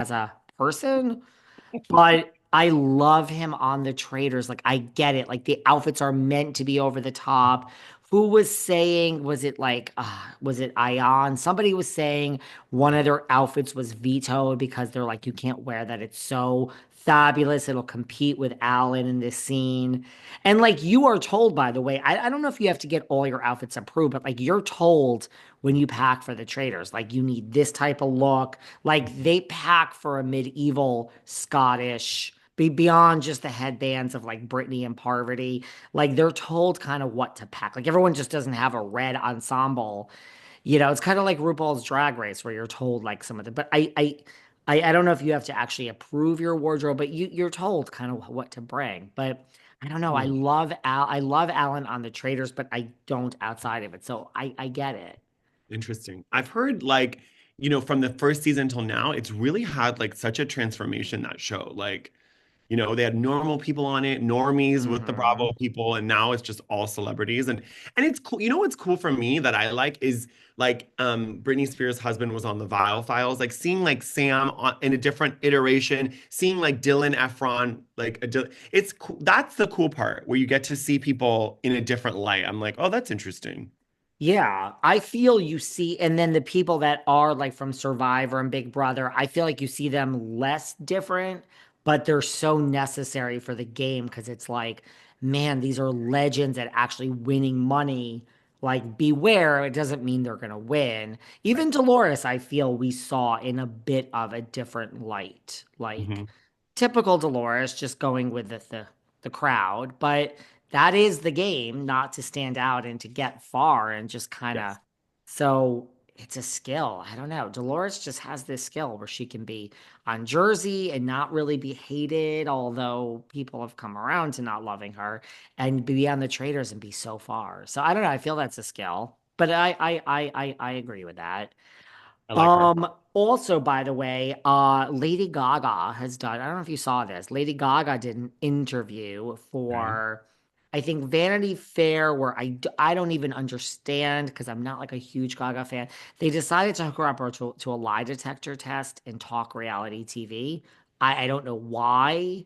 as a person, but I love him on the Traitors. Like, I get it. Like, the outfits are meant to be over the top. Who was saying, was it Ion? Somebody was saying one of their outfits was vetoed because they're like, you can't wear that. It's so fabulous. It'll compete with Alan in this scene. And like, you are told, by the way, I don't know if you have to get all your outfits approved, but like, you're told when you pack for the Traitors, like, you need this type of look. Like, they pack for a medieval Scottish beyond just the headbands of like Brittany and Parvati. Like, they're told kind of what to pack. Like, everyone just doesn't have a red ensemble. It's kind of like RuPaul's Drag Race where you're told like some of the. But I don't know if you have to actually approve your wardrobe, but you're told kind of what to bring. But I don't know. Hmm. I love Alan on the Traders, but I don't outside of it. So I get it. Interesting. I've heard from the first season till now, it's really had like such a transformation, that show. They had normal people on it, normies with the Hmm. Bravo people, and now it's just all celebrities. And it's cool. What's cool for me that I like is Britney Spears' husband was on the Vile Files, like seeing like in a different iteration, seeing like Dylan Efron, it's cool. That's the cool part where you get to see people in a different light. I'm like, oh, that's interesting. Yeah, I feel you see, and then the people that are like from Survivor and Big Brother, I feel like you see them less different, but they're so necessary for the game because it's like, man, these are legends at actually winning money. Like, beware, it doesn't mean they're gonna win. Even Right. Dolores, I feel we saw in a bit of a different light. Like, Hmm. typical Dolores, just going with the crowd, but that is the game, not to stand out and to get far and just kind of. Yes. So it's a skill. I don't know. Dolores just has this skill where she can be on Jersey and not really be hated, although people have come around to not loving her, and be on the Traders and be so far. So I don't know. I feel that's a skill, but I agree with that. I like her. Also, by the way, Lady Gaga has done, I don't know if you saw this. Lady Gaga did an interview Okay. for, I think, Vanity Fair, where I don't even understand because I'm not like a huge Gaga fan. They decided to hook her up to a lie detector test and talk reality TV. I don't know why.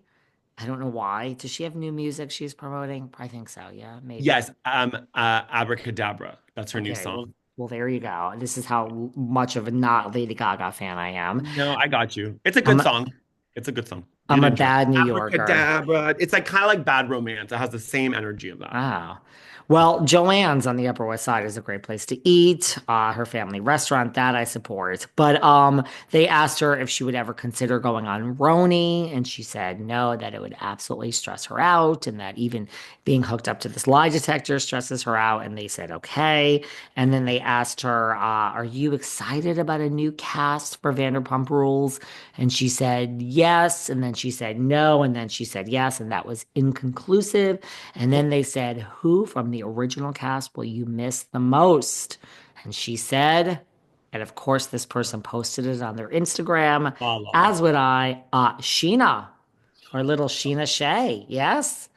I don't know why. Does she have new music she's promoting? I think so. Yeah, maybe. Yes, Abracadabra. That's her new Okay, song. well, there you go. This is how much of a not Lady Gaga fan I am. No, I got you. It's a I'm good a, song. It's a good song. I'm You'd a enjoy it. bad New Yorker. Abracadabra. It's like kind of like Bad Romance. It has the same energy of that. Oh. Well, Joanne's on the Upper West Side is a great place to eat. Her family restaurant, that I support. But they asked her if she would ever consider going on RHONY, and she said no, that it would absolutely stress her out, and that even being hooked up to this lie detector stresses her out. And they said okay. And then they asked her, "Are you excited about a new cast for Vanderpump Rules?" And she said yes, and then she said no, and then she said yes, and that was inconclusive. And then they said, who from the original cast will you miss the most? And she said, and of course, this person posted it on their Instagram, Lala. as would Sheena, or little Sheena Shea. Yes.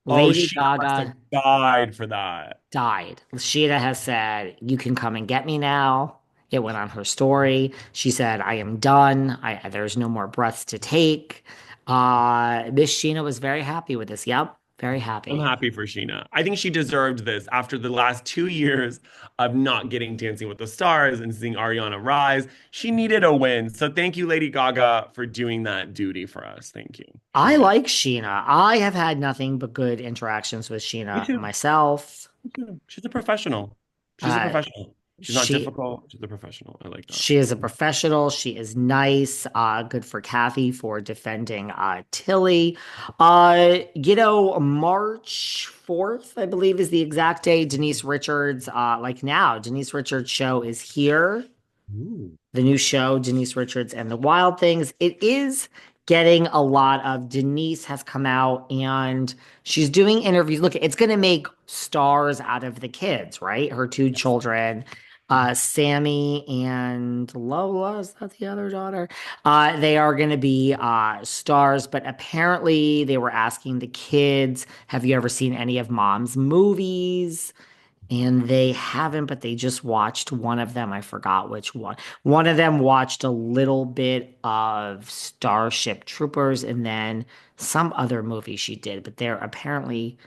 Oh, Lady she must have Gaga died for that. died. Sheena has said, you can come and get me now. It went on her story. She said, I am done. There's no more breaths to take. Miss Sheena was very happy with this. Yep, very I'm happy. happy for Sheena. I think she deserved this after the last 2 years of not getting Dancing with the Stars and seeing Ariana rise. She needed a win. So thank you, Lady Gaga, for doing that duty for us. Thank you. She I needed it. like Sheena. I have had nothing but good interactions with Me Sheena too. myself. Me too. She's a professional. She's a Uh, professional. She's not she difficult. She's a professional. I like that. she is a professional. She is nice. Good for Kathy for defending Tilly. March 4th, I believe, is the exact day. Denise Richards, like now, Denise Richards' show is here. Ooh. The new show, Denise Richards and the Wild Things. It is getting a lot of Denise has come out and she's doing interviews. Look, it's going to make stars out of the kids, right? Her two Yes. children, Sammy and Lola, is that the other daughter? They are going to be stars, but apparently they were asking the kids, have you ever seen any of mom's movies? And they haven't, but they just watched one of them. I forgot which one. One of them watched a little bit of Starship Troopers and then some other movie she did, but they're apparently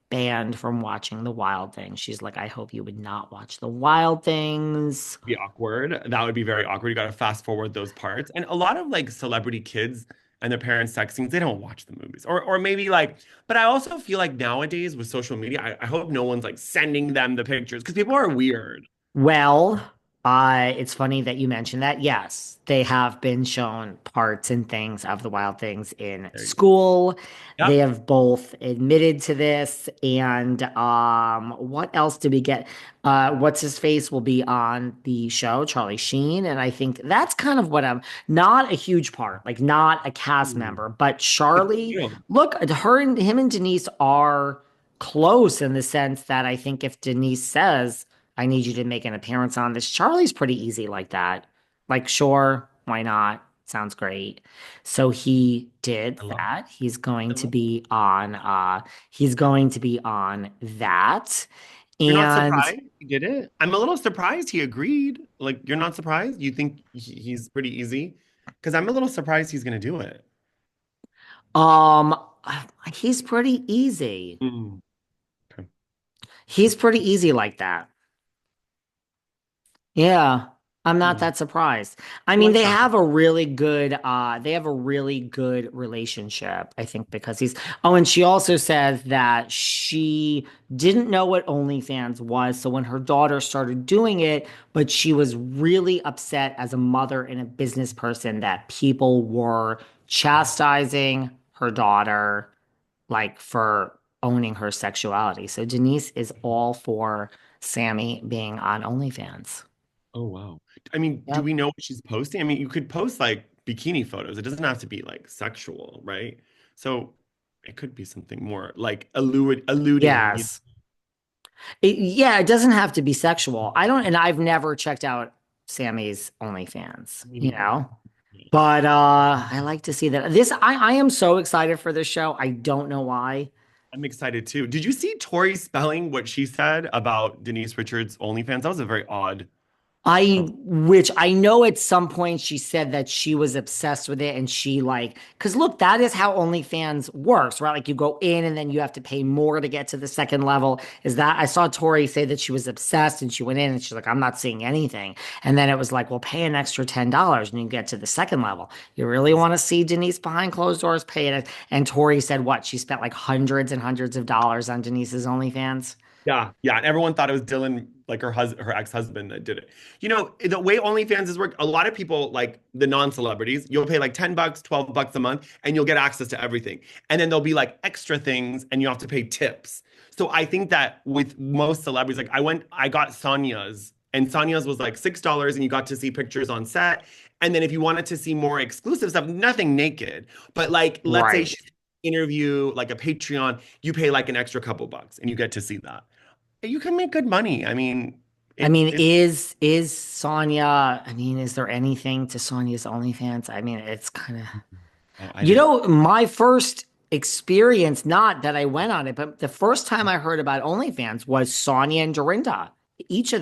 banned from watching The Wild Things. She's like, I hope you would not watch The Wild Things. Be awkward. That would be very awkward. You got to fast forward those parts. And a lot of like celebrity kids and their parents sex scenes, they don't watch the movies. Or maybe like, but I also feel like nowadays with social media, I hope no one's like sending them the pictures because people are weird. Well, it's funny that you mentioned that. Yes, they have been shown parts and things of the Wild Things in There you go. school. They Yep. have both admitted to this. And what else did we get? What's his face will be on the show, Charlie Sheen, and I think that's kind of what I'm not a huge part, like not a cast Hmm. member, but But good Charlie. deal. Look, her and him and Denise are close in the sense that I think if Denise says, I need you to make an appearance on this. Charlie's pretty easy like that. Like, sure, why not? Sounds great. So he did I love that. I love He's going to be on that. You're not And surprised he did it? I'm a little surprised he agreed. Like, you're not surprised? You think he's pretty easy? Because I'm a little surprised he's gonna do it. um he's pretty easy. Mm, okay. He's pretty easy like that. Yeah, I'm not Mm. that surprised. I I mean, like that. they have a really good relationship, I think, because he's, oh, and she also says that she didn't know what OnlyFans was. So when her daughter started doing it, but she was really upset as a mother and a business person that people were chastising her daughter, like for owning her sexuality. So Denise is all for Sammy being on OnlyFans. Oh wow. I mean, do Yep. we know what she's posting? I mean, you could post like bikini photos. It doesn't have to be like sexual, right? So it could be something more like alluding, Yes. Yeah, it doesn't have to be sexual. I don't, and I've never checked out Sammy's OnlyFans, Me neither. Yeah. But I like to see that. I am so excited for this show. I don't know why. I'm excited too. Did you see Tori spelling what she said about Denise Richards' OnlyFans? That was a very odd. Which I know at some point she said that she was obsessed with it and she like, because look, that is how OnlyFans works, right? Like you go in and then you have to pay more to get to the second level. Is that I saw Tori say that she was obsessed and she went in and she's like, I'm not seeing anything. And then it was like, well, pay an extra $10 and you get to the second level. You really want to see Denise behind closed doors pay it? And Tori said what? She spent like hundreds and hundreds of dollars on Denise's OnlyFans. Yeah, yeah, and everyone thought it was Dylan, like her ex-husband that did it. You know, the way OnlyFans is worked, a lot of people, like the non-celebrities, you'll pay like $10, $12 a month, and you'll get access to everything. And then there'll be like extra things, and you have to pay tips. So I think that with most celebrities, like I got Sonia's, and Sonia's was like $6, and you got to see pictures on set. And then if you wanted to see more exclusive stuff, nothing naked, but like let's say Right. she's interview, like a Patreon, you pay like an extra couple bucks, and you get to see that. You can make good money. I mean, I mean, it's is Sonya, I mean, is there anything to Sonya's OnlyFans? I mean, it's kind of, I didn't. my first experience, not that I went on it, but the first time I heard about OnlyFans was Sonya and Dorinda. Each of them.